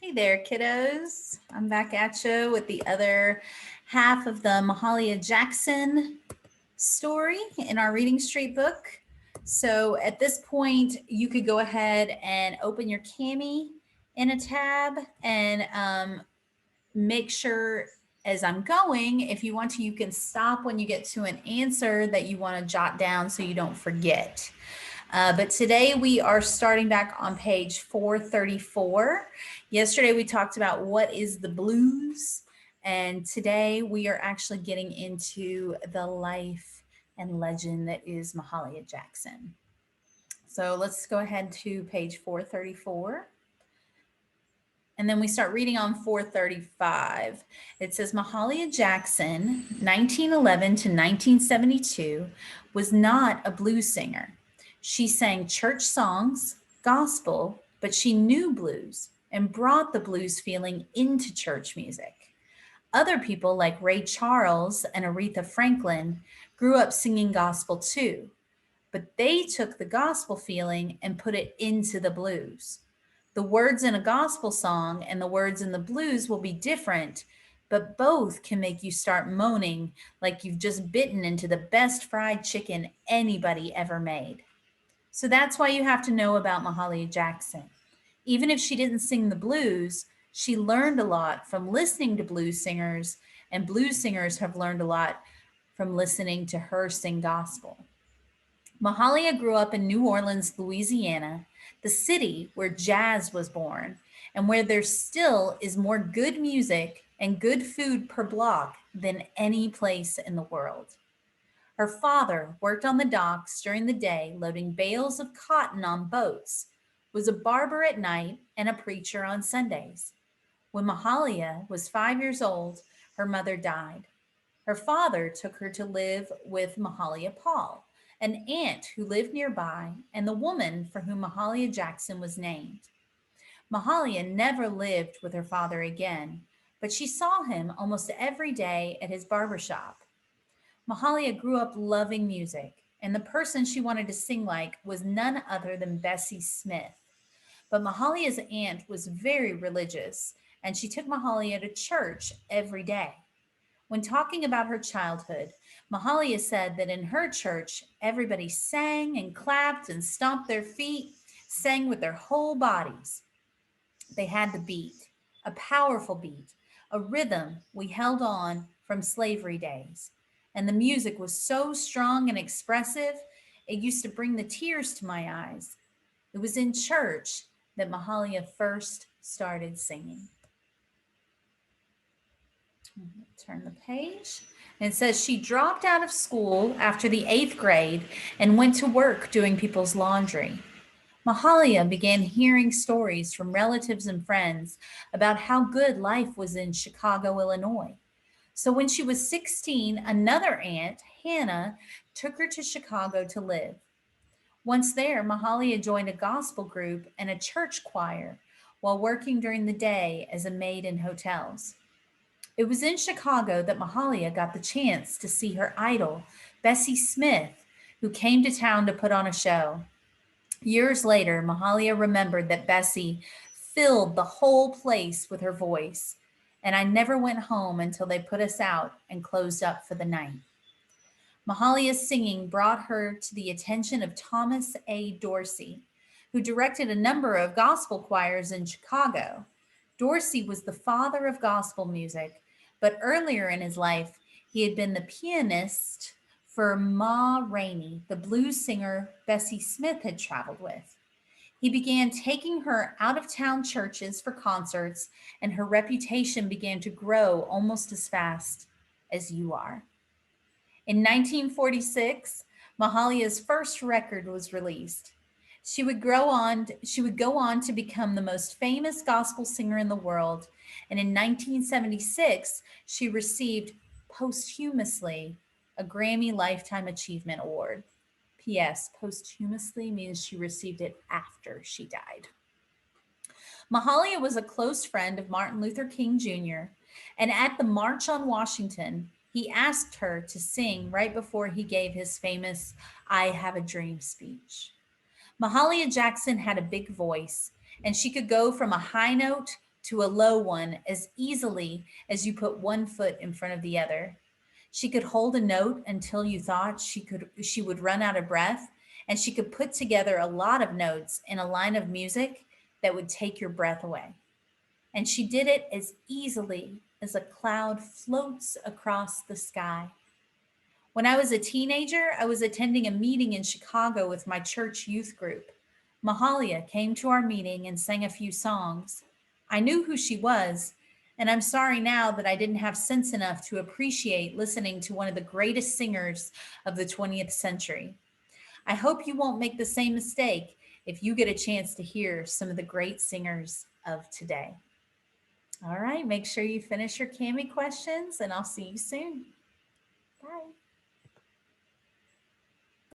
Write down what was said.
Hey there, kiddos. I'm back at you with the other half of the Mahalia Jackson story in our Reading Street book. So at this point, you could go ahead and open your Cami in a tab and make sure as I'm going, if you want to, you can stop when you get to an answer that you want to jot down so you don't forget. But today we are starting back on page 434. Yesterday we talked about what is the blues, and today we are actually getting into the life and legend that is Mahalia Jackson. So let's go ahead to page 434. And then we start reading on 435. It says Mahalia Jackson, 1911 to 1972, was not a blues singer. She sang church songs, gospel, but she knew blues and brought the blues feeling into church music. Other people like Ray Charles and Aretha Franklin grew up singing gospel too, but they took the gospel feeling and put it into the blues. The words in a gospel song and the words in the blues will be different, but both can make you start moaning like you've just bitten into the best fried chicken anybody ever made. So that's why you have to know about Mahalia Jackson. Even if she didn't sing the blues, she learned a lot from listening to blues singers, and blues singers have learned a lot from listening to her sing gospel. Mahalia grew up in New Orleans, Louisiana, the city where jazz was born and where there still is more good music and good food per block than any place in the world. Her father worked on the docks during the day loading bales of cotton on boats, was a barber at night, and a preacher on Sundays. When Mahalia was 5 years old, her mother died. Her father took her to live with Mahalia Paul, an aunt who lived nearby, and the woman for whom Mahalia Jackson was named. Mahalia never lived with her father again, but she saw him almost every day at his barber shop. Mahalia grew up loving music, and the person she wanted to sing like was none other than Bessie Smith. But Mahalia's aunt was very religious, and she took Mahalia to church every day. When talking about her childhood, Mahalia said that in her church, everybody sang and clapped and stomped their feet, sang with their whole bodies. They had the beat, a powerful beat, a rhythm we held on from slavery days. And the music was so strong and expressive, it used to bring the tears to my eyes. It was in church that Mahalia first started singing. Turn the page. And it says she dropped out of school after the eighth grade and went to work doing people's laundry. Mahalia began hearing stories from relatives and friends about how good life was in Chicago, Illinois. So when she was 16, another aunt, Hannah, took her to Chicago to live. Once there, Mahalia joined a gospel group and a church choir while working during the day as a maid in hotels. It was in Chicago that Mahalia got the chance to see her idol, Bessie Smith, who came to town to put on a show. Years later, Mahalia remembered that Bessie filled the whole place with her voice, and I never went home until they put us out and closed up for the night. Mahalia's singing brought her to the attention of Thomas A. Dorsey, who directed a number of gospel choirs in Chicago. Dorsey was the father of gospel music, but earlier in his life, he had been the pianist for Ma Rainey, the blues singer Bessie Smith had traveled with. He began taking her out of town churches for concerts, and her reputation began to grow almost as fast as you are. In 1946, Mahalia's first record was released. She would go on to become the most famous gospel singer in the world, and in 1976, she received posthumously a Grammy Lifetime Achievement Award. P.S. Posthumously means she received it after she died. Mahalia was a close friend of Martin Luther King Jr., and at the March on Washington, he asked her to sing right before he gave his famous I Have a Dream speech. Mahalia Jackson had a big voice, and she could go from a high note to a low one as easily as you put one foot in front of the other. She could hold a note until you thought she would run out of breath, and she could put together a lot of notes in a line of music that would take your breath away. And she did it as easily as a cloud floats across the sky. When I was a teenager, I was attending a meeting in Chicago with my church youth group. Mahalia came to our meeting and sang a few songs. I knew who she was, and I'm sorry now that I didn't have sense enough to appreciate listening to one of the greatest singers of the 20th century. I hope you won't make the same mistake if you get a chance to hear some of the great singers of today. All right, make sure you finish your Cami questions, and I'll see you soon. Bye.